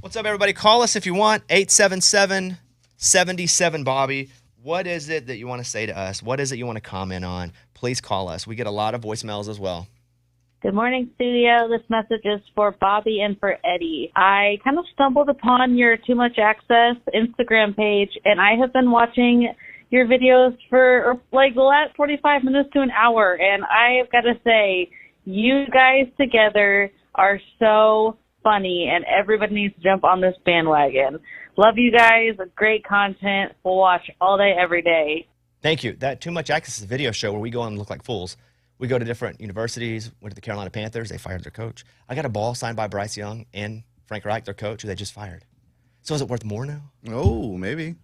What's up, everybody? Call us if you want. 877-77-BOBBY. What is it that you want to say to us? What is it you want to comment on? Please call us. We get a lot of voicemails as well. Good morning, studio. This message is for Bobby and for Eddie. I kind of stumbled upon your Too Much Access Instagram page, and I have been watching your videos for like the last 45 minutes to an hour, and I have got to say, you guys together are so funny, and everybody needs to jump on this bandwagon. Love you guys. Great content. We'll watch all day, every day. Thank you. That Too Much Access is a video show where we go and look like fools. We go to different universities, went to the Carolina Panthers. They fired their coach. I got a ball signed by Bryce Young and Frank Reich, their coach, who they just fired. So is it worth more now? Oh, maybe.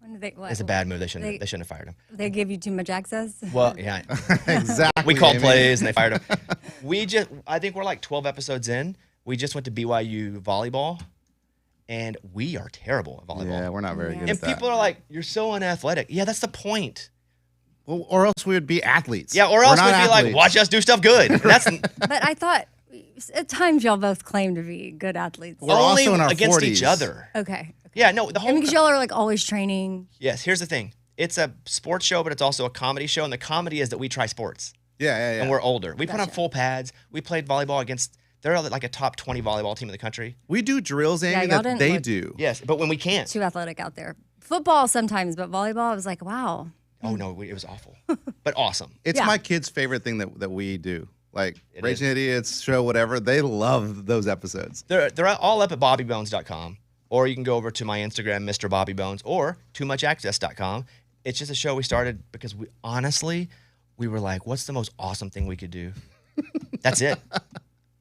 When did It's a bad move. They shouldn't have fired him. They give you too much access? Well, yeah. Exactly. We called plays and they fired him. I think we're like 12 episodes in. We just went to BYU volleyball, and we are terrible at volleyball. Yeah, we're not very good at that. And people are like, you're so unathletic. Yeah, that's the point. Well, or else we would be athletes. Yeah, or else we'd be like, watch us do stuff good. That's But I thought at times y'all both claim to be good athletes. We're only also in our against 40s. each other. Okay. Yeah, no, the whole. Because y'all are like always training. Yes, here's the thing. It's a sports show, but it's also a comedy show, and the comedy is that we try sports. Yeah. And we're older. We put on Gotcha. full pads. We played volleyball against. They're like a top 20 volleyball team in the country. We do drills, Amy, y'all that didn't they look- do. Yes, but when we can't. Too athletic out there. Football sometimes, but volleyball, I was like, wow. Oh no, it was awful, but awesome. It's Yeah. my kids' favorite thing that we do. Like It Raging is. Idiots show, whatever. They love those episodes. They're all up at bobbybones.com, or you can go over to my Instagram, Mr. Bobby Bones, or toommuchaccess.com. It's just a show we started because we were like, what's the most awesome thing we could do? That's it.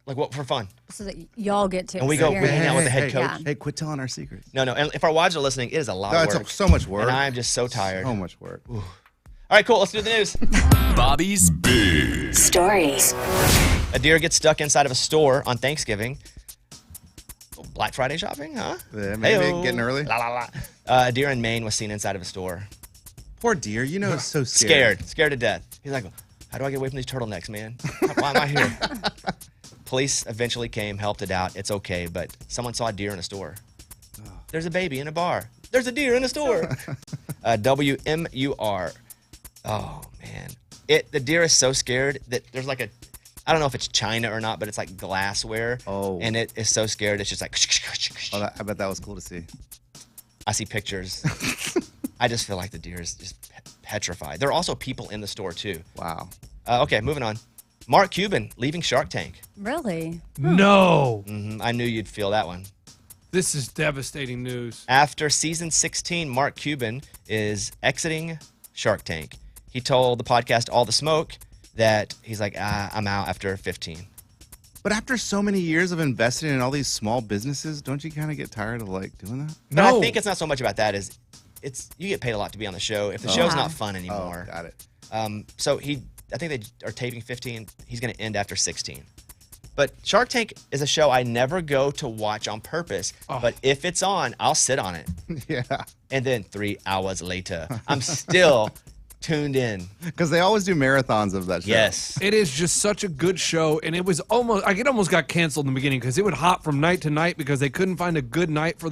Like what for fun? So that y'all get to And we hang out with the head coach. Yeah. Hey, quit telling our secrets. No. And if our wives are listening, it is a lot No, of work. it's so much work. And I'm just so tired. So much work. All right, cool. Let's do the news. Bobby's Big Stories. A deer gets stuck inside of a store on Thanksgiving. Black Friday shopping, huh? Yeah, maybe Hey-o. getting early. La, la, la. A deer in Maine was seen inside of a store. Poor deer. You know, it's so scared. Scared to death. He's like, how do I get away from these turtlenecks, man? Why am I here? Police eventually came, helped it out. It's okay, but someone saw a deer in a store. There's a baby in a bar. There's a deer in a store. WMUR. Oh, man. The deer is so scared that there's like I don't know if it's China or not, but it's like glassware. Oh. And it is so scared, it's just like. Oh, I bet that was cool to see. I see pictures. I just feel like the deer is just petrified. There are also people in the store, too. Wow. Okay, moving on. Mark Cuban leaving Shark Tank. Really? No. I knew you'd feel that one. This is devastating news. After season 16, Mark Cuban is exiting Shark Tank. He told the podcast All the Smoke that he's like, I'm out after 15. But after so many years of investing in all these small businesses, don't you kind of get tired of like doing that? But No. I think it's not so much about that as you get paid a lot to be on the show. If the show's not fun anymore. Oh, got it. So I think they are taping 15. He's going to end after 16. But Shark Tank is a show I never go to watch on purpose. But if it's on, I'll sit on it. Yeah. And then 3 hours later, I'm still tuned in. Because they always do marathons of that show. Yes. It is just such a good show, and it was almost got canceled in the beginning because it would hop from night to night because they couldn't find a good night for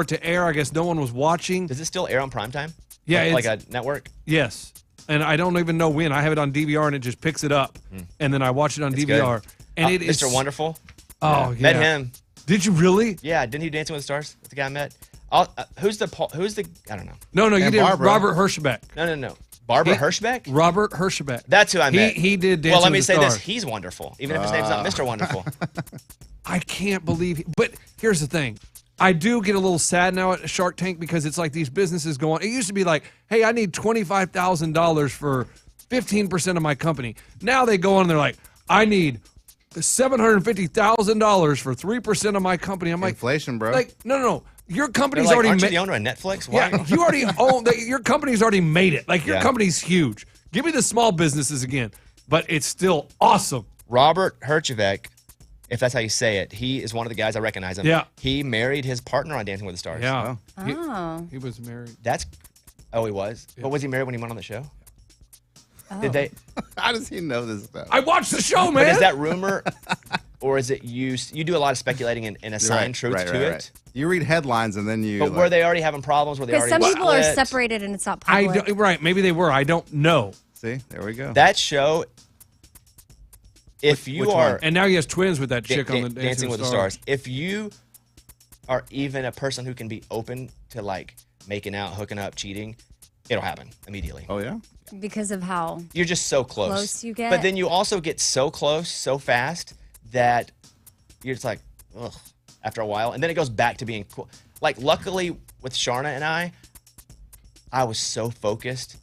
it to air. I guess no one was watching. Does it still air on primetime? Yeah, Like a network? Yes, and I don't even know when. I have it on DVR, and it just picks it up, and then I watch it on It's DVR. good. And it is Mr. Wonderful? Oh, yeah. Met him. Did you really? Yeah, didn't he Dancing with the Stars? That's the guy I met. Who's the I don't know. No, you And did Barbara. Robert Hirschbeck. No. Barbara Hirschbeck? Robert Hirschbeck. That's who I met. He did Dancing Well, let with me the say Stars. this. He's wonderful, even if his name's not Mr. Wonderful. I can't believe but here's the thing. I do get a little sad now at Shark Tank because it's like these businesses go on. It used to be like, hey, I need $25,000 for 15% of my company. Now they go on and they're like, I need $750,000 for 3% of my company. I'm like, Inflation, bro. Like, no. Your They're company's like, already aren't you made the owner of Netflix? Why? Yeah, you already own your company's already made it. Like your Yeah. company's huge. Give me the small businesses again. But it's still awesome. Robert Hirschbeck, if that's how you say it, he is one of the guys I recognize him. Yeah. He married his partner on Dancing with the Stars. Yeah. Oh. He was married. He was. But was he married when he went on the show? Oh. Did they? How does he know this stuff? I watched the show, But man. is that rumor? or is it you do a lot of speculating and assign truth to it? Right. You read headlines and then you. But were they already having problems? Were they Because already some people are split? separated and it's not public. Right. Maybe they were. I don't know. See, there we go. That show. If you which are, one? And now he has twins with that chick on the Dancing with the Stars. If you are even a person who can be open to like making out, hooking up, cheating, it'll happen immediately. Oh yeah. Because of how You're just so close. close you get. But then you also get so close so fast that you're just like, ugh, after a while. And then it goes back to being cool. Like, luckily with Sharna and I was so focused.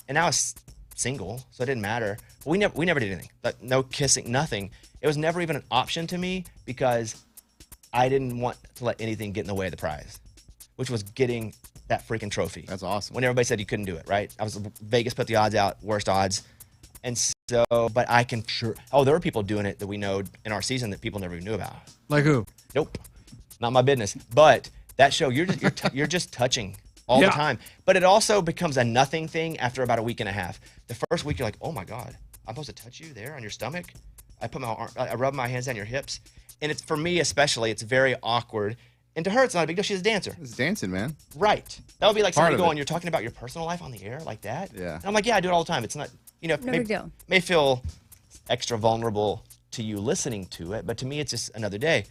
And I was single, so it didn't matter. But we never did anything. Like, no kissing, nothing. It was never even an option to me because I didn't want to let anything get in the way of the prize, which was getting that freaking trophy. That's awesome. When everybody said you couldn't do it, right? Vegas put the odds out, worst odds. And so, but I can sure, there were people doing it that we know in our season that people never even knew about. Like who? Nope. Not my business. But that show, you're just touching all the time. But it also becomes a nothing thing after about a week and a half. The first week you're like, oh my God, I'm supposed to touch you there on your stomach? I rub my hands down your hips. And it's, for me especially, it's very awkward. And to her, it's not a big deal. She's a dancer. It's dancing, man. Right. That would be like somebody Part of going, it. you're talking about your personal life on the air like that? Yeah. And I'm like, yeah, I do it all the time. It's not, No big deal. may feel extra vulnerable to you listening to it, but to me, it's just another day.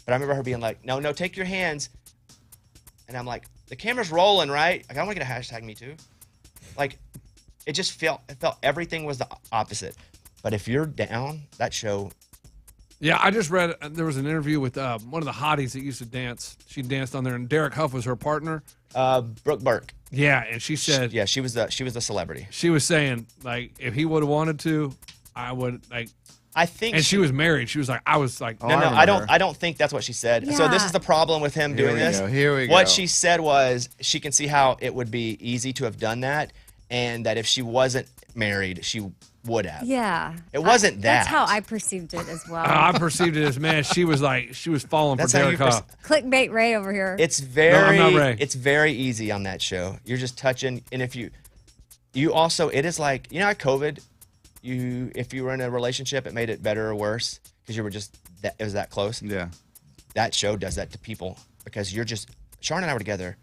But I remember her being like, no, take your hands. And I'm like, the camera's rolling, right? Like, I want to get a hashtag me too. Like, it felt everything was the opposite. But if you're down, that show. Yeah, I just read there was an interview with one of the hotties that used to dance. She danced on there, and Derek Huff was her partner. Brooke Burke. Yeah, and she said, she was the celebrity. She was saying, like, if he would have wanted to, I would, like. I think. And she was married. She was like, I was like, no, I don't think that's what she said. So this is the problem with him doing this. Here we go. What she said was she can see how it would be easy to have done that, and that if she wasn't married, she would have. Yeah. It wasn't that. That's how I perceived it as well. I perceived it as, man, she was falling That's for how Derek you Huff. Clickbait Ray over here. It's I'm not Ray. It's very easy on that show. You're just touching, and if you also, it is like, you know, at COVID, if you were in a relationship, it made it better or worse because you were just it was that close. Yeah. That show does that to people because you're just. Sharon and I were together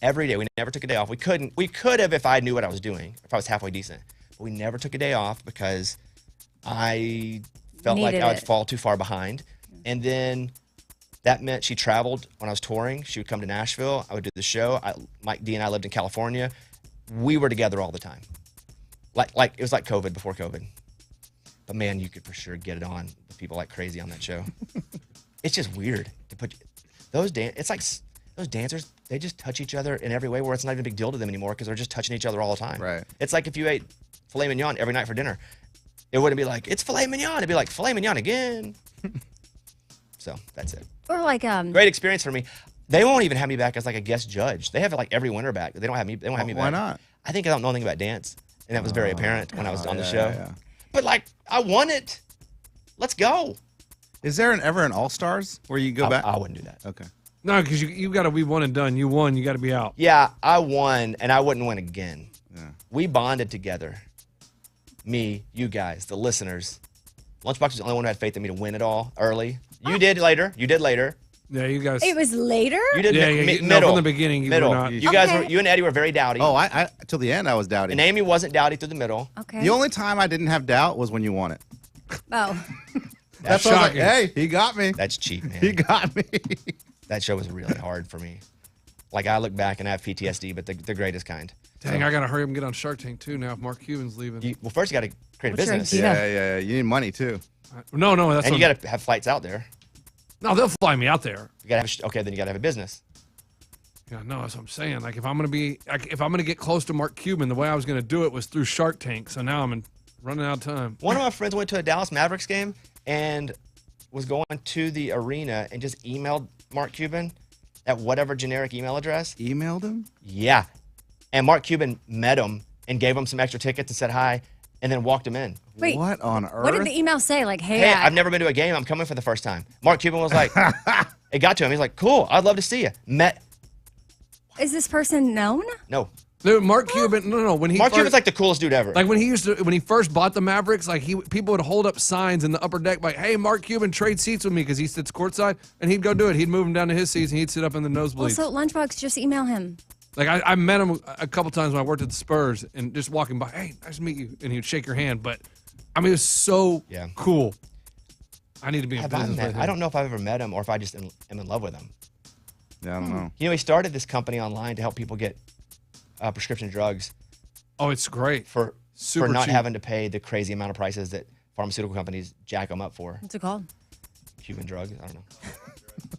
every day. We never took a day off. We could have if I knew what I was doing, if I was halfway decent. But we never took a day off because I felt like I would fall too far behind. And then that meant she traveled when I was touring. She would come to Nashville. I would do the show. Mike D and I lived in California. We were together all the time. Like it was like COVID before COVID. But man, you could for sure get it on with people like crazy on that show. It's just weird to put it's like those dancers, they just touch each other in every way where it's not even a big deal to them anymore because they're just touching each other all the time. Right. It's like if you ate filet mignon every night for dinner. It wouldn't be like, it's filet mignon. It'd be like, filet mignon again. So that's it. Or like Great experience for me. They won't even have me back as like a guest judge. They have like every winter back. They don't have me back. Why not? I think I don't know anything about dance. And that was very apparent when I was on the yeah, show. yeah. But like, I won it. Let's go. Is there ever an All-Stars where you go back? I wouldn't do that. Okay. No, because you got to be one and done. You won. You got to be out. Yeah, I won, and I wouldn't win again. Yeah. We bonded together. Me, you guys, the listeners. Lunchbox was the only one who had faith in me to win it all early. You did later. Yeah, you guys. it was later? You did Yeah, middle. no, from the beginning, you were middle. not. You guys Okay. were. You and Eddie were very dowdy. Oh, I till the end I was doubting. And Amy wasn't dowdy through the middle. Okay. The only time I didn't have doubt was when you won it. Oh. That's why I was like, shocking. hey, he got me. That's cheap, man. He got me. That show was really hard for me. Like, I look back and I have PTSD, but the greatest kind. Dang, I got to hurry up and get on Shark Tank, too, now if Mark Cuban's leaving. Well, first you got to create a What's your business. idea? Yeah. You need money too. No, that's And what you got to have flights out there. No, they'll fly me out there. You got to have, okay, then you got to have a business. Yeah, no, that's what I'm saying. Like, if I'm gonna get close to Mark Cuban, the way I was gonna do it was through Shark Tank. So now I'm running out of time. One of my friends went to a Dallas Mavericks game and was going to the arena and just emailed Mark Cuban at whatever generic email address. Emailed him? Yeah. And Mark Cuban met him and gave him some extra tickets and said hi and then walked him in. Wait. What on earth? What did the email say? Like, hey, Hey, I've never been to a game. I'm coming for the first time. Mark Cuban was like, it got to him. He's like, cool, I'd love to see you. is this person known? No, Dude, Mark Cuban. No. When he Mark first, Cuban's like the coolest dude ever. like when he first bought the Mavericks, like people would hold up signs in the upper deck like, "Hey, Mark Cuban, trade seats with me," because he sits courtside, and he'd go do it. He'd move him down to his seats, and he'd sit up in the nosebleeds. Also, Lunchbox, just email him. Like I met him a couple times when I worked at the Spurs, and just walking by, "Hey, nice to meet you," and he'd shake your hand. But I mean, it was so cool. I need to be in business with him. I don't know if I've ever met him or if I just am in love with him. Yeah, I don't know. You know, he started this company online to help people get prescription drugs. Oh, it's great for Super not cheap. having to pay the crazy amount of prices that pharmaceutical companies jack them up for. What's it called? Cuban drug. I don't know.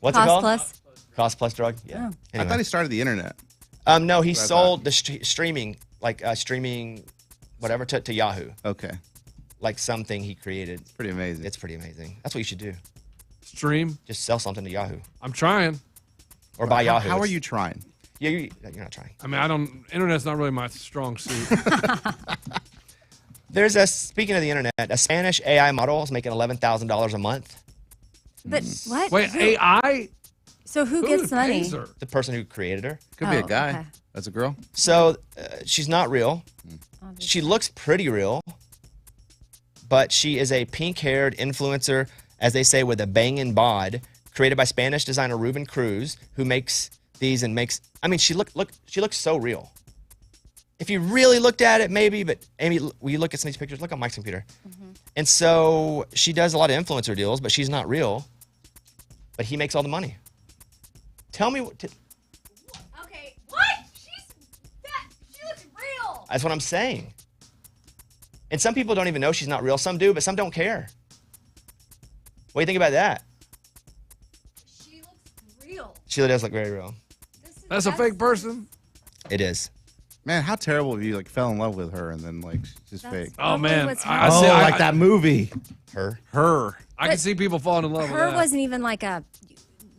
What's Cost it called? Plus? Cost plus drug. Yeah. Oh. I thought he started the internet. No, he That's what I sold the streaming, streaming, whatever, to Yahoo. Okay. Like something he created. It's pretty amazing. It's pretty amazing. That's what you should do. Stream. Just sell something to Yahoo. I'm trying. Or buy Yahoo. How are you trying? Yeah, you're not trying. I mean, internet's not really my strong suit. Speaking of the internet, a Spanish AI model is making $11,000 a month. But what? Wait, AI? So who gets the money? The person who created her. Could be a Oh, guy. okay. That's a girl. So she's not real. She looks pretty real, but she is a pink-haired influencer, as they say, with a banging bod, created by Spanish designer Ruben Cruz, who makes these and makes. I mean, she looks so real. If you really looked at it, maybe, but Amy, will you look at some of these pictures? Look on Mike's computer. And so she does a lot of influencer deals, but she's not real. But he makes all the money. Tell me what. Okay, what? She looks real. That's what I'm saying. And some people don't even know she's not real. Some do, but some don't care. What do you think about that? She looks real. She does look very real. That's a fake person? It is. Man, how terrible if you fell in love with her and then she's fake. Oh, man. what's I see, like that movie. Her. I can see people falling in love with Her that. wasn't even like a.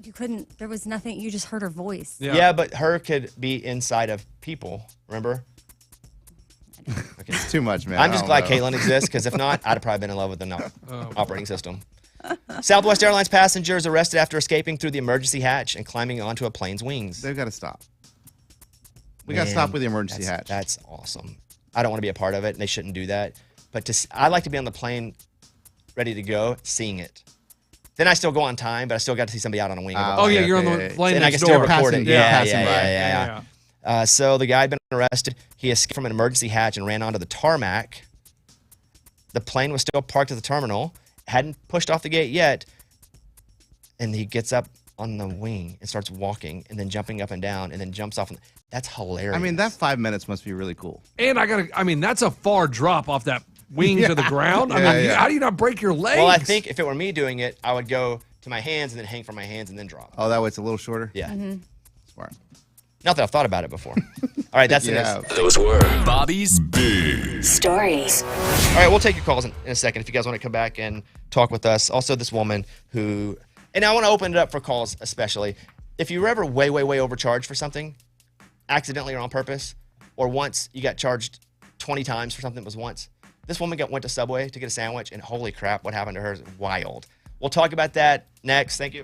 You couldn't. There was nothing. You just heard her voice. Yeah, but her could be inside of people. Remember? Okay. It's too much, man. I'm just glad Caitlin exists, because if not, I'd have probably been in love with the operating system. Southwest Airlines passengers arrested after escaping through the emergency hatch and climbing onto a plane's wings. They've got to stop. We got to stop with the emergency hatch. That's awesome. I don't want to be a part of it, and they shouldn't do that. But I like to be on the plane, ready to go, seeing it. Then I still go on time, but I still got to see somebody out on a wing. You're on the plane and I can next still door. record it. Yeah. So the guy had been arrested. He escaped from an emergency hatch and ran onto the tarmac. The plane was still parked at the terminal, hadn't pushed off the gate yet, and he gets up on the wing and starts walking and then jumping up and down and then jumps off. That's hilarious. I mean, that 5 minutes must be really cool. And that's a far drop off that wing to the ground. How do you not break your legs? Well, I think if it were me doing it, I would go to my hands and then hang from my hands and then drop. Oh, that way it's a little shorter? Yeah. Smart. Not that I've thought about it before. All right, that's the news. Those were Bobby's Big Stories. All right, we'll take your calls in a second if you guys want to come back and talk with us. Also, this woman who, and I want to open it up for calls especially. If you were ever way overcharged for something, accidentally or on purpose, or once you got charged 20 times for something that was once. This woman went to Subway to get a sandwich, and holy crap, what happened to her is wild. We'll talk about that next. Thank you.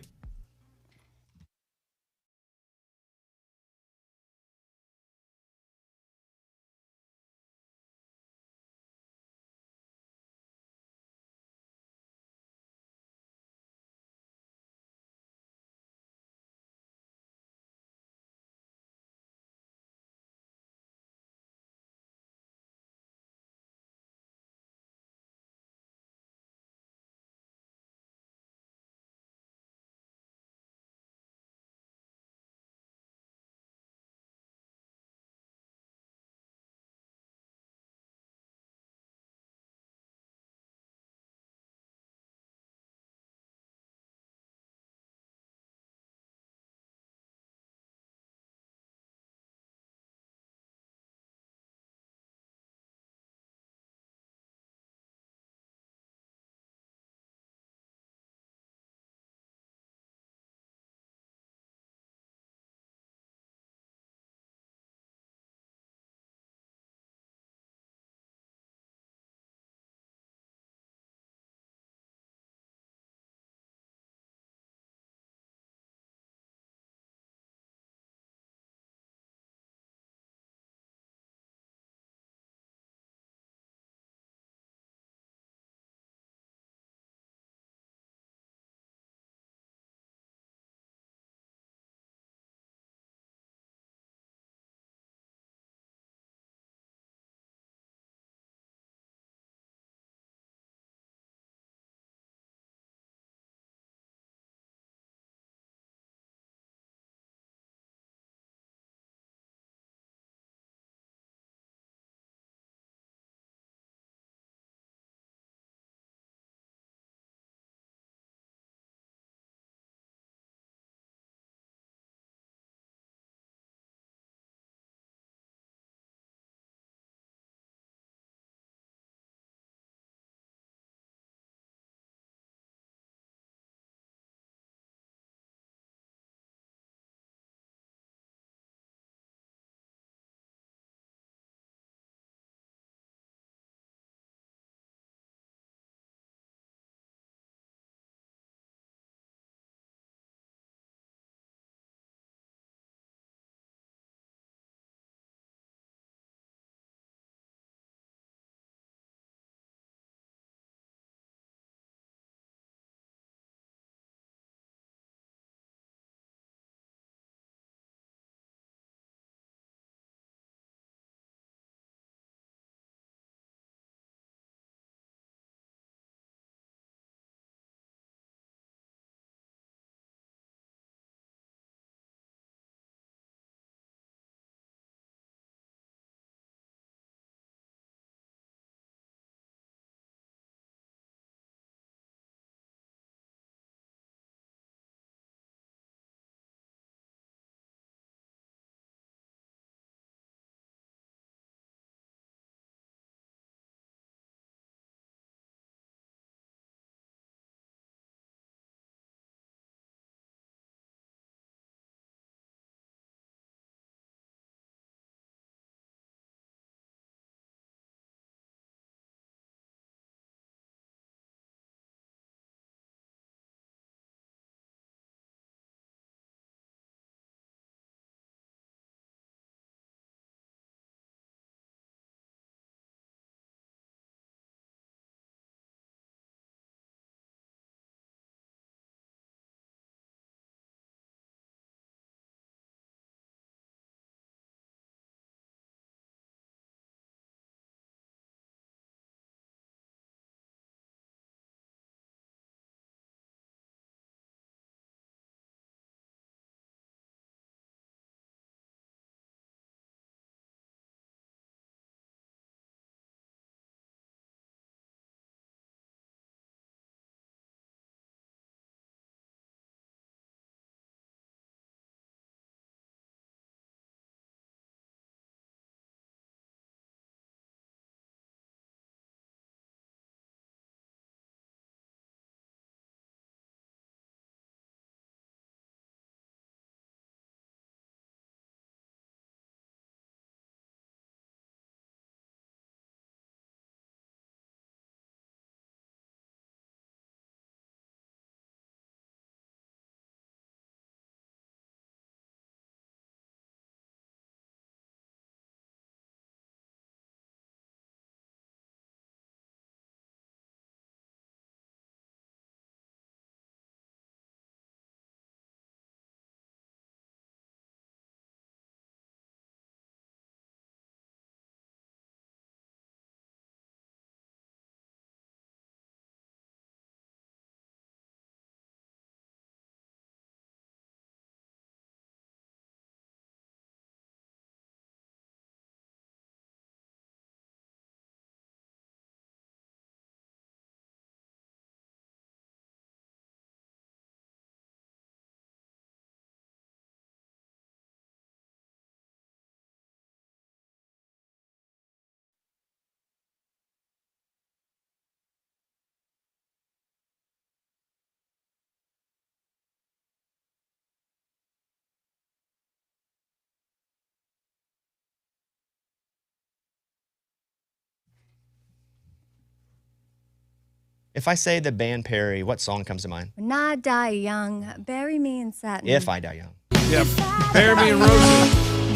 If I say the band Perry, what song comes to mind? When I die young, bury me in satin. If I die young. Yeah, Bear Me and Rosie.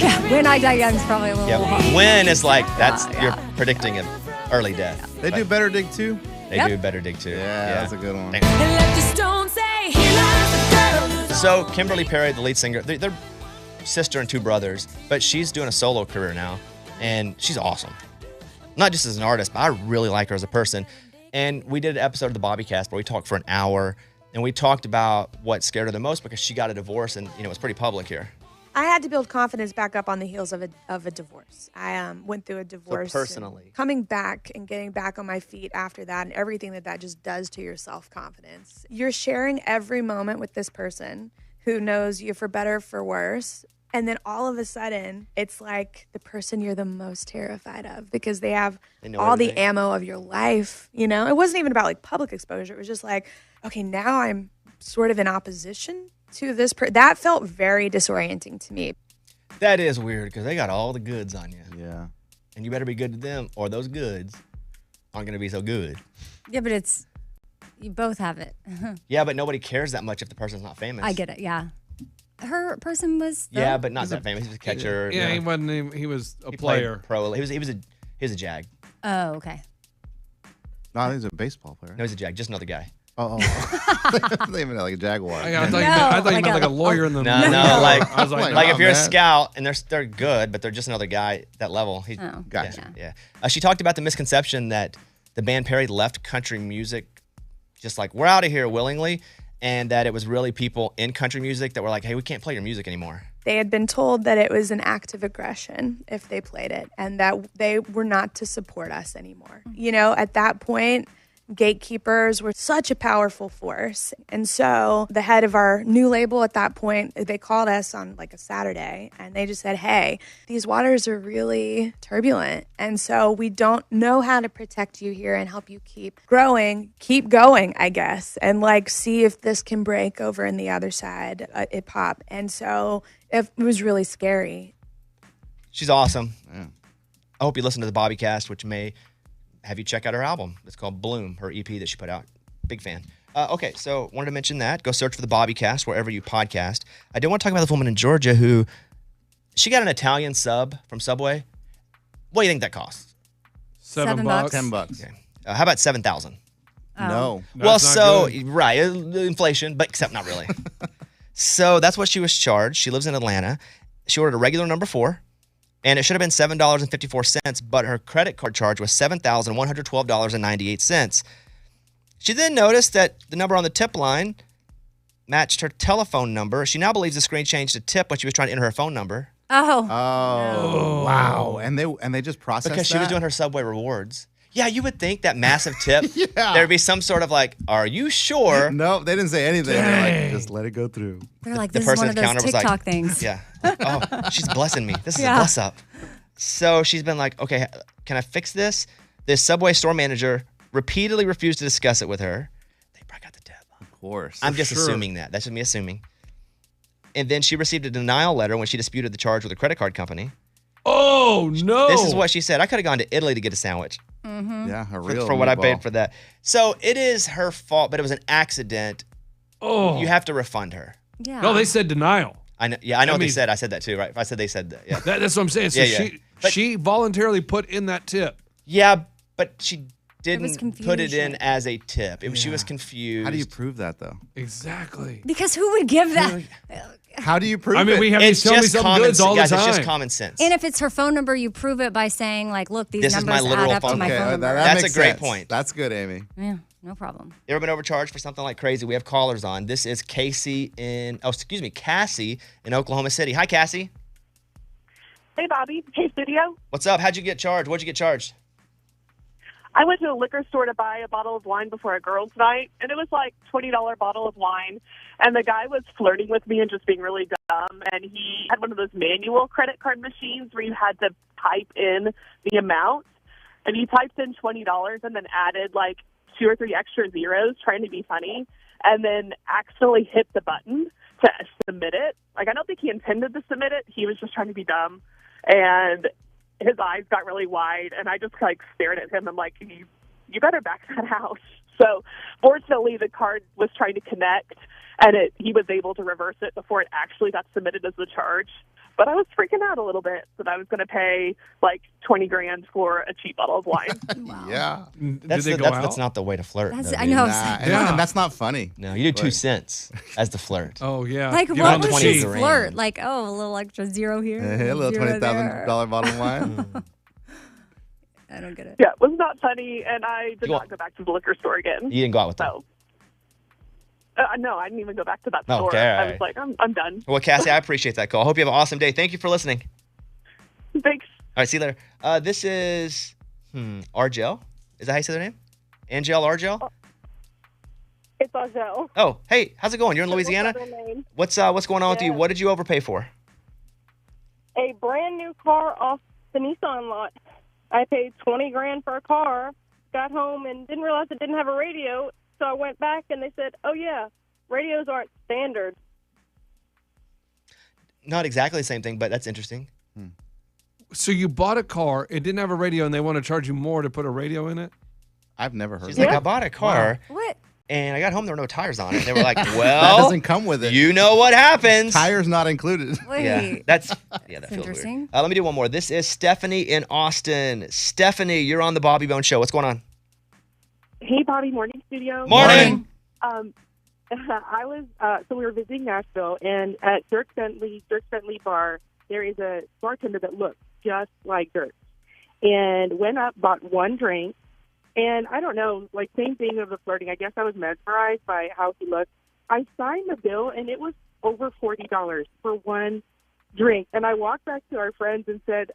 Yeah, when I die young is probably a little Yeah, when is like, that's, you're predicting an early death. They do Better Dig too? They do Better Dig too. Yeah, that's a good one. So Kimberly Perry, the lead singer, they're sister and two brothers, but she's doing a solo career now, and she's awesome. Not just as an artist, but I really like her as a person. And we did an episode of the Bobbycast where we talked for an hour, and we talked about what scared her the most because she got a divorce, and it was pretty public here. I had to build confidence back up on the heels of a divorce. I went through a divorce. So personally. Coming back and getting back on my feet after that and everything that just does to your self-confidence. You're sharing every moment with this person who knows you for better, for worse. And then all of a sudden, it's like the person you're the most terrified of because they have all the ammo of your life. It wasn't even about like public exposure. It was just like, okay, now I'm sort of in opposition to this. That felt very disorienting to me. That is weird because they got all the goods on you. Yeah. And you better be good to them or those goods aren't going to be so good. Yeah, but you both have it. Yeah, but nobody cares that much if the person's not famous. I get it, yeah. Her person was... Yeah, but not that famous. He was a catcher. Yeah, he wasn't. He was a player. Pro. He was a Jag. Oh, okay. No, he's a baseball player. No, he's a Jag. Just another guy. Oh. They even like a Jaguar. I thought you meant like a lawyer in the... No, like, I was like if you're a man. scout and they're good, but they're just another guy that level. Gotcha. Yeah. She talked about the misconception that the band Perry left country music just like, we're out of here willingly, and that it was really people in country music that were like, hey, we can't play your music anymore. They had been told that it was an act of aggression if they played it and that they were not to support us anymore. At that point, gatekeepers were such a powerful force. And so the head of our new label at that point, they called us on like a Saturday and they just said, hey, these waters are really turbulent. And so we don't know how to protect you here and help you keep growing, keep going, I guess, and like see if this can break over in the other side, it pop. And so it was really scary. She's awesome. Yeah. I hope you listen to the Bobbycast, which may have you check out her album. It's called Bloom, her EP that she put out. Big fan. Okay, so wanted to mention that. Go search for the Bobbycast wherever you podcast. I did want to talk about this woman in Georgia who, she got an Italian sub from Subway. What do you think that costs? $7. $10. Okay. How about 7,000? No. Well, it's not so, good. right, inflation, but except not really. So that's what she was charged. She lives in Atlanta. She ordered a regular number 4. And it should have been $7.54, but her credit card charge was $7,112.98. She then noticed that the number on the tip line matched her telephone number. She now believes the screen changed to tip when she was trying to enter her phone number. Oh, wow. And they just processed Because she was doing her Subway rewards. Yeah, you would think that massive tip, there'd be some sort of like, are you sure? No, they didn't say anything. They're like, just let it go through. They're like, The this is person one at of the those counter was like, TikTok things. Yeah. Oh, she's blessing me. This is Yeah. a bless up. So she's been like, okay, can I fix this? This Subway store manager repeatedly refused to discuss it with her. They probably got the tip. Of course. I'm just assuming that. That's just me assuming. And then she received a denial letter when she disputed the charge with her credit card company. Oh, no. This is what she said. I could have gone to Italy to get a sandwich Yeah, a real for what I meatball. paid for that. So it is her fault, but it was an accident. Oh. You have to refund her. Yeah. No, they said denial. I know. Yeah, I know what they mean- said. I said that too, right? If I said they said that, yeah. That's what I'm saying. So Yeah. But- she voluntarily put in that tip. Yeah, but she didn't put it in confusion. as a tip. She was confused. How do you prove that, though? Exactly. Because who would give that? How do you prove I mean, it? we have It's these tell me just some common goods all the guys, time. It's just common sense. And if it's her phone number, you prove it by saying, like, look, these This is my numbers literal add up to phone my number. phone number. That's makes a great sense. point. That's good, Amy. Yeah, no problem. You ever been overcharged for something like crazy? We have callers on. This is Cassie in Oklahoma City. Hi, Cassie. Hey, Bobby. Hey, studio. What's up? How'd you get charged? What'd you get charged? I went to a liquor store to buy a bottle of wine before a girls' night, and it was like $20 bottle of wine. And the guy was flirting with me and just being really dumb. And he had one of those manual credit card machines where you had to type in the amount. And he typed in $20 and then added like 2 or 3 extra zeros trying to be funny, and then accidentally hit the button to submit it. Like, I don't think he intended to submit it. He was just trying to be dumb. And his eyes got really wide, and I just like stared at him. I'm like, you better back that out. So fortunately, the card was trying to connect, and he was able to reverse it before it actually got submitted as the charge. But I was freaking out a little bit that I was going to pay like $20,000 for a cheap bottle of wine. Yeah. That's not the way to flirt. That's, though, I dude. know. And that's not funny. No, you do 2 cents as the flirt. Oh, yeah. Like, Give what on the was cheek. his flirt? Like, oh, a little extra zero here. Hey, a little zero $20,000 there. bottle of wine. I don't get it. Yeah, it was not funny, and I did not go back to the liquor store again. You didn't go out with them. So, no, I didn't even go back to that Oh, store. okay, all I right. was like, I'm done. Well, Cassie, I appreciate that call. I hope you have an awesome day. Thank you for listening. Thanks. All right, see you later. This is Argel. Is that how you say their name? Angel Argel? It's Argel. Oh, hey, how's it going? You're in Louisiana? What's going on with you? What did you overpay for? A brand new car off the Nissan lot. I paid $20,000 for a car, got home and didn't realize it didn't have a radio, so I went back and they said, oh yeah, radios aren't standard. Not exactly the same thing, but that's interesting. So you bought a car, it didn't have a radio, and they want to charge you more to put a radio in it? I've never heard She's of like, that. I bought a car. What? And I got home, there were no tires on it. They were like, That well, doesn't come with it. you know what happens. Tires not included. Wait. Yeah, that feels interesting. weird. Let me do one more. This is Stephanie in Austin. Stephanie, you're on the Bobby Bones Show. What's going on? Hey, Bobby, morning studio. Morning. I was so we were visiting Nashville, and at Dirk Bentley Bar, there is a bartender that looks just like Dirk. And went up, bought one drink, and I don't know, like same thing of the flirting. I guess I was mesmerized by how he looked. I signed the bill, and it was over $40 for one drink. And I walked back to our friends and said,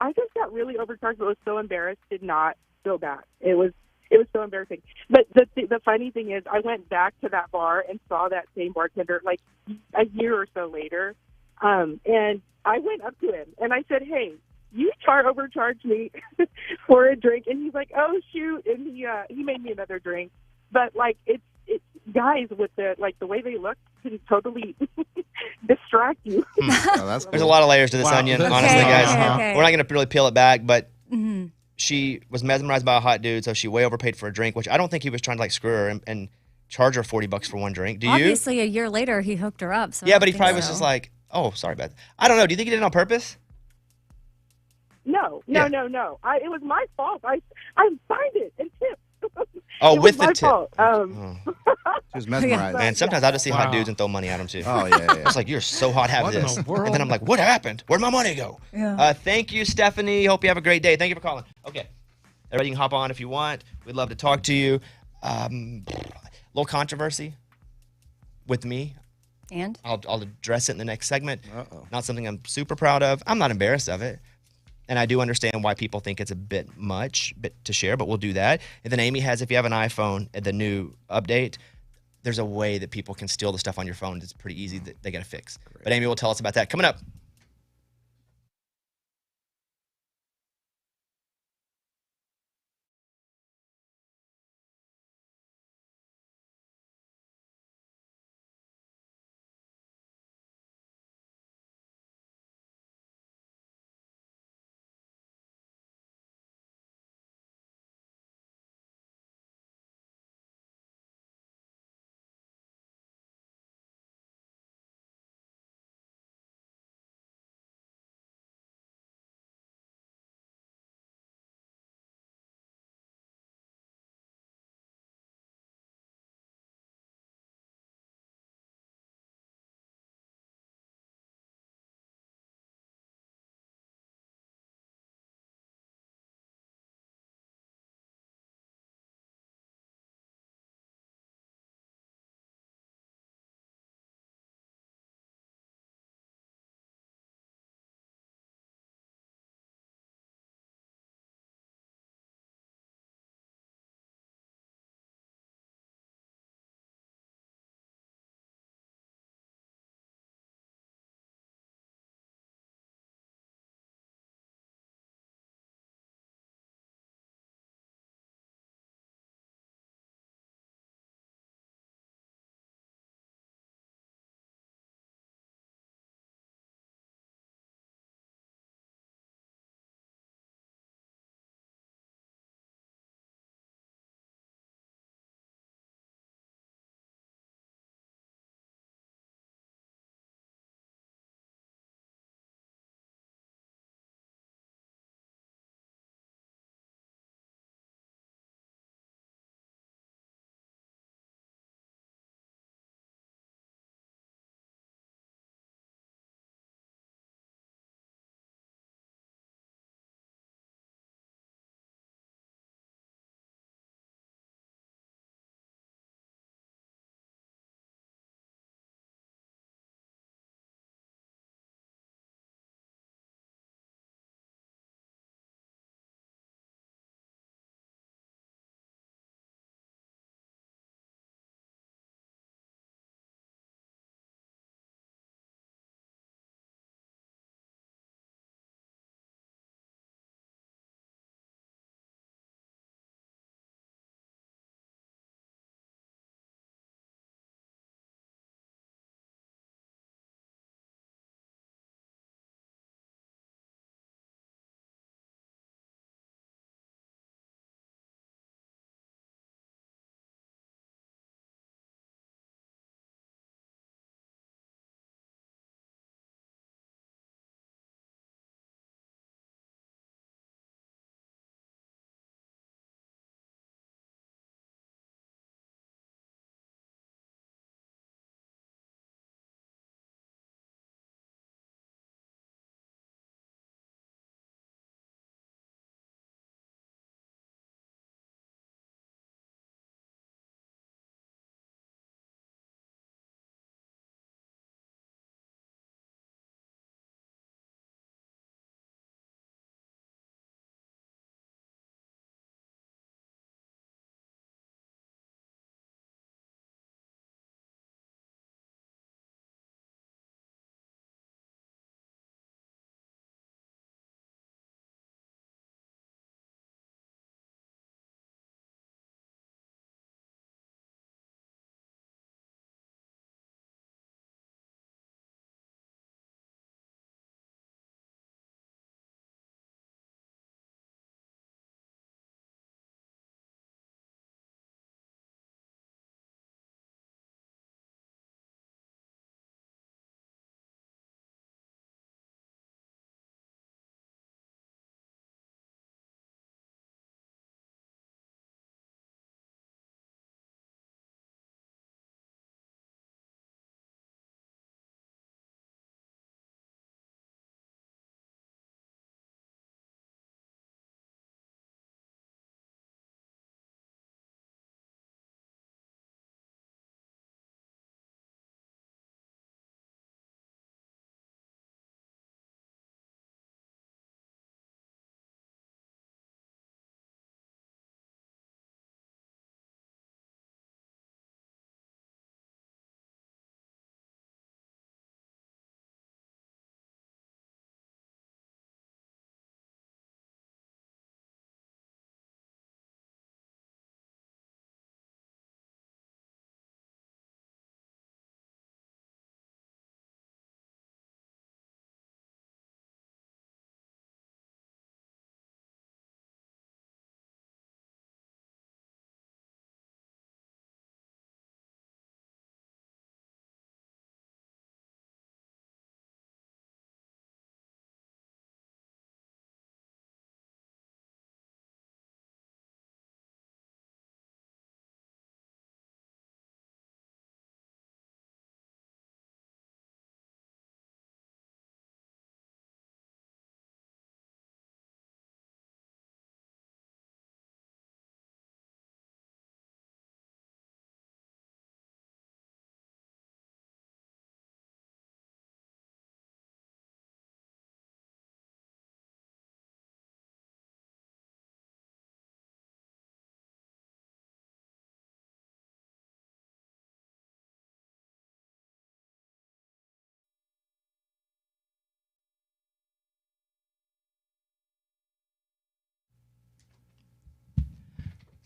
I just got really overcharged, but was so embarrassed, did not go back. It was so embarrassing. But the funny thing is, I went back to that bar and saw that same bartender like a year or so later, and I went up to him and I said, "Hey, you overcharged me for a drink," and he's like, "Oh shoot!" And he made me another drink. But like it's guys with the way they look can totally distract you. Oh, that's There's a lot of layers to this onion, honestly, guys. Okay. We're not going to really peel it back, but she was mesmerized by a hot dude, so she way overpaid for a drink, which I don't think he was trying to like screw her and charge her $40 for one drink. Do you? Obviously, a year later, he hooked her up. So I Yeah, don't but he think probably was so. just like, oh, sorry about that. I don't know. Do you think he did it on purpose? No. Yeah. It was my fault. I signed it and tipped. Oh, It was with the my tip. fault. She was mesmerized. Man, sometimes I just see hot Wow. dudes and throw money at them too. Oh, yeah. It's like, you're so hot, have What in this. the world? And then I'm like, what happened? Where'd my money go? Yeah. Thank you, Stephanie. Hope you have a great day. Thank you for calling. Okay. Everybody can hop on if you want. We'd love to talk to you. Little controversy with me. And? I'll address it in the next segment. Uh-oh. Not something I'm super proud of. I'm not embarrassed of it. And I do understand why people think it's a bit much to share, but we'll do that. And then Amy has, if you have an iPhone, the new update, there's a way that people can steal the stuff on your phone. It's pretty easy that they got to fix. But Amy will tell us about that. Coming up.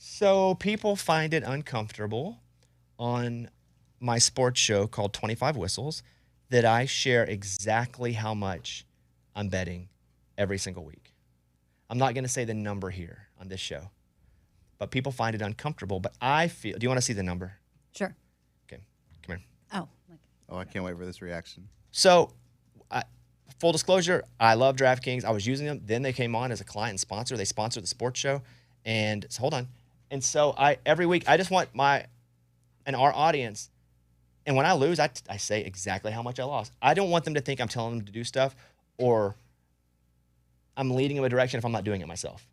So people find it uncomfortable on my sports show called 25 Whistles that I share exactly how much I'm betting every single week. I'm not going to say the number here on this show, but people find it uncomfortable. But I feel, do you want to see the number? Sure. Okay, come here. Oh. Oh, I can't wait for this reaction. So, full disclosure, I love DraftKings. I was using them. Then they came on as a client and sponsor. They sponsored the sports show. And so, hold on. And so every week, I just want our audience, and when I lose, I say exactly how much I lost. I don't want them to think I'm telling them to do stuff or I'm leading them a direction if I'm not doing it myself.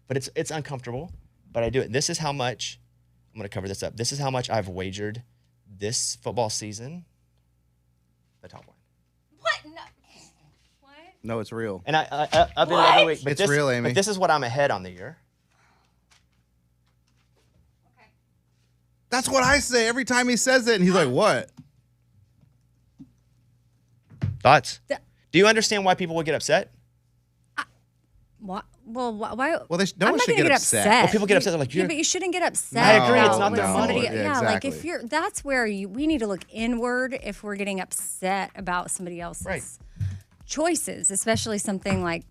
But it's uncomfortable, but I do it. This is how much, I'm going to cover this up. This is how much I've wagered this football season, the top line. What? No. What? No, it's real. And I've been every week. But It's real, Amy. But this is what I'm ahead on the year. That's what I say every time he says it, and he's like, what? Thoughts? Do you understand why people would get upset? What? Well, why? Well, no I'm one not should gonna get upset. Well, people get upset. They're like, Yeah, but you shouldn't get upset. I agree, it's not about their when fault. somebody. Yeah, Yeah, like exactly. if you're, that's where we need to look inward if we're getting upset about somebody else's choices, especially something like,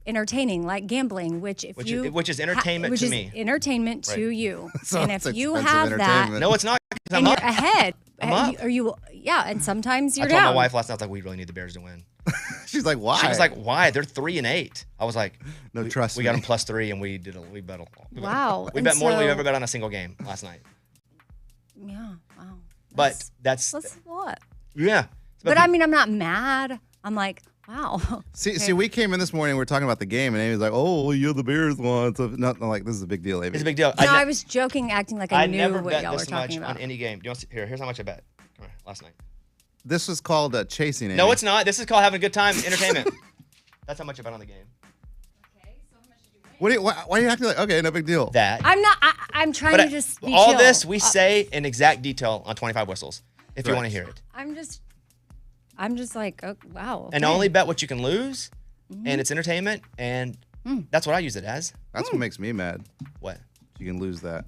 entertaining, like gambling, which is entertainment to me. Entertainment to you. So And it's if you expensive have that, entertainment. No, it's not. 'Cause and I'm you're up. ahead, I'm up. are you? Yeah, and sometimes I you're told down. my wife last night, I was like, we really need the Bears to win. She's like, why? She was like, why? They're 3-8. I was like, trust we got me. them +3, and we bet. Wow. We And bet more than we've so- ever bet on a single game last night. Yeah. Wow. But that's a lot. yeah. But I mean, I'm not mad. I'm like, wow. See, we came in this morning, we were talking about the game, and Amy's like, oh, you're the Bears one. So, no, like, this is a big deal, Amy. It's a big deal. No, I was joking, acting like I knew never what bet y'all were this much talking about. on any game. Do you want to see? Here's how much I bet. Come here, last night. This was called chasing, Amy. No, it's not. This is called having a good time, entertainment. That's how much I bet on the game. Why are you acting like, okay, no big deal? That. I'm not. I'm trying But to just be all chill. this we say in exact detail on 25 Whistles, if you Right. want to hear it. I'm just like, oh, wow. And okay. only bet what you can lose, and it's entertainment, and that's what I use it as. That's what makes me mad. What? You can lose that.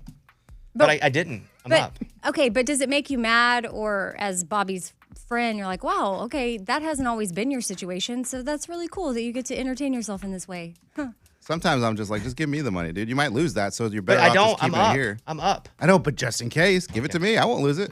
But I didn't. I'm But up. okay, but does it make you mad, or as Bobby's friend, you're like, wow, okay, that hasn't always been your situation, so that's really cool that you get to entertain yourself in this way. Huh. Sometimes I'm just like, just give me the money, dude. You might lose that, so you're But better I off don't. just I'm keeping up. it here. I'm up. I know, but just in case, give it to me. I won't lose it.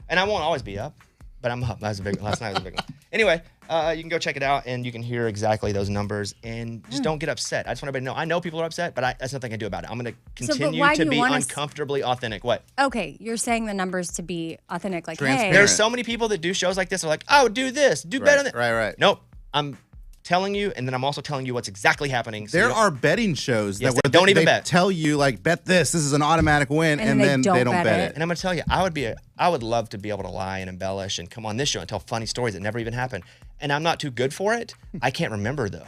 And I won't always be up, but I'm up. Last night was a big one. Anyway, you can go check it out, and you can hear exactly those numbers, and just don't get upset. I just want everybody to know. I know people are upset, but that's nothing I can do about it. I'm going to continue why to do you be want us- uncomfortably authentic. What? Okay, you're saying the numbers to be authentic, like, hey, Transparent. There's so many people that do shows like this are like, oh, do this, do better than Right. Nope. I'm telling you, and then I'm also telling you what's exactly happening. So There are betting shows Yes, that they don't even bet. tell you, like, bet this. This is an automatic win, and then they don't bet it. And I'm gonna tell you, I would love to be able to lie and embellish and come on this show and tell funny stories that never even happened. And I'm not too good for it. I can't remember though,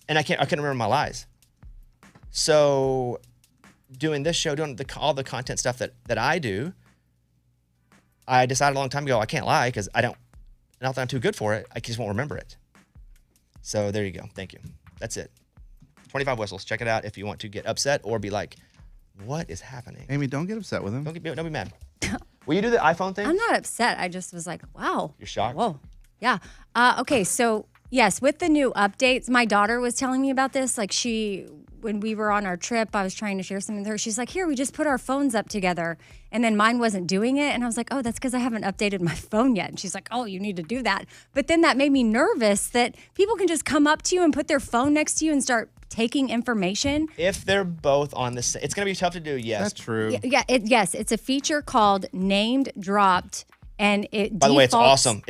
and I couldn't remember my lies. So, doing this show, doing all the content stuff that I do, I decided a long time ago I can't lie because not that I'm too good for it. I just won't remember it. So there you go. Thank you. That's it. 25 Whistles. Check it out if you want to get upset or be like, what is happening? Amy, don't get upset with him. Don't be mad. Will you do the iPhone thing? I'm not upset. I just was like, wow. You're shocked? Whoa. Yeah. Okay. So, yes, with the new updates, my daughter was telling me about this. Like, when we were on our trip, I was trying to share something with her. She's like, here, we just put our phones up together. And then mine wasn't doing it. And I was like, oh, that's because I haven't updated my phone yet. And she's like, oh, you need to do that. But then that made me nervous that people can just come up to you and put their phone next to you and start taking information. If they're both on the same, it's going to be tough to do, yes. That's true. Yeah, yes, it's a feature called Named Dropped, and it. By the way, it's defaults- awesome.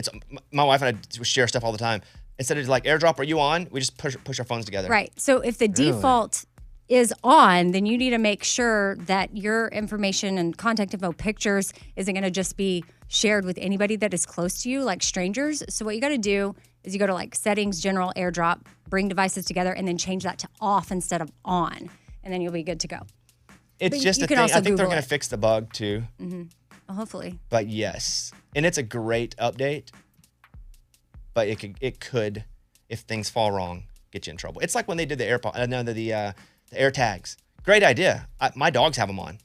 My wife and I share stuff all the time. Instead of like AirDrop, are you on? We just push our phones together. Right. So if the default is on, then you need to make sure that your information and contact info, pictures, isn't going to just be shared with anybody that is close to you, like strangers. So what you got to do is you go to like settings, general, AirDrop, bring devices together, and then change that to off instead of on, and then you'll be good to go. It's But just you a can thing. also I think they're Google going it. to fix the bug too. Well, hopefully. But yes, and it's a great update. But it could, if things fall wrong, get you in trouble. It's like when they did the AirPod, the Air Tags. Great idea. My dogs have them on.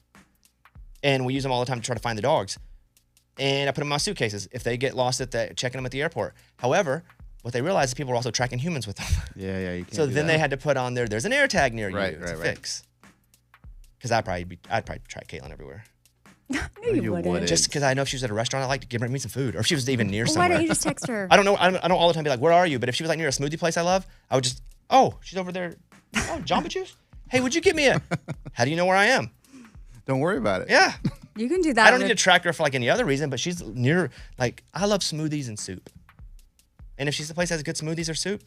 And we use them all the time to try to find the dogs. And I put them in my suitcases if they get lost checking them at the airport. However, what they realized is people were also tracking humans with them. Yeah, you can't So do then that. they had to put on there's an air tag near you. Right, It's a right. fix. Because I'd probably track Caitlin everywhere. No, you wouldn't. Just because I know if she was at a restaurant, I'd like to give me some food. Or if she was even near Well, somewhere. why don't you just text her? I don't know. I don't all the time be like, where are you? But if she was like near a smoothie place I love, I would just, oh, she's over there. Oh, Jamba Juice? Hey, would you get me how do you know where I am? Don't worry about it. Yeah. You can do that. I don't need to track her for like any other reason, but she's near, like, I love smoothies and soup. And if she's the place that has good smoothies or soup,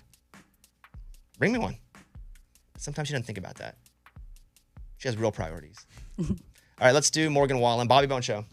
bring me one. Sometimes she doesn't think about that. She has real priorities. All right, let's do Morgan Wallen, Bobby Bone Show.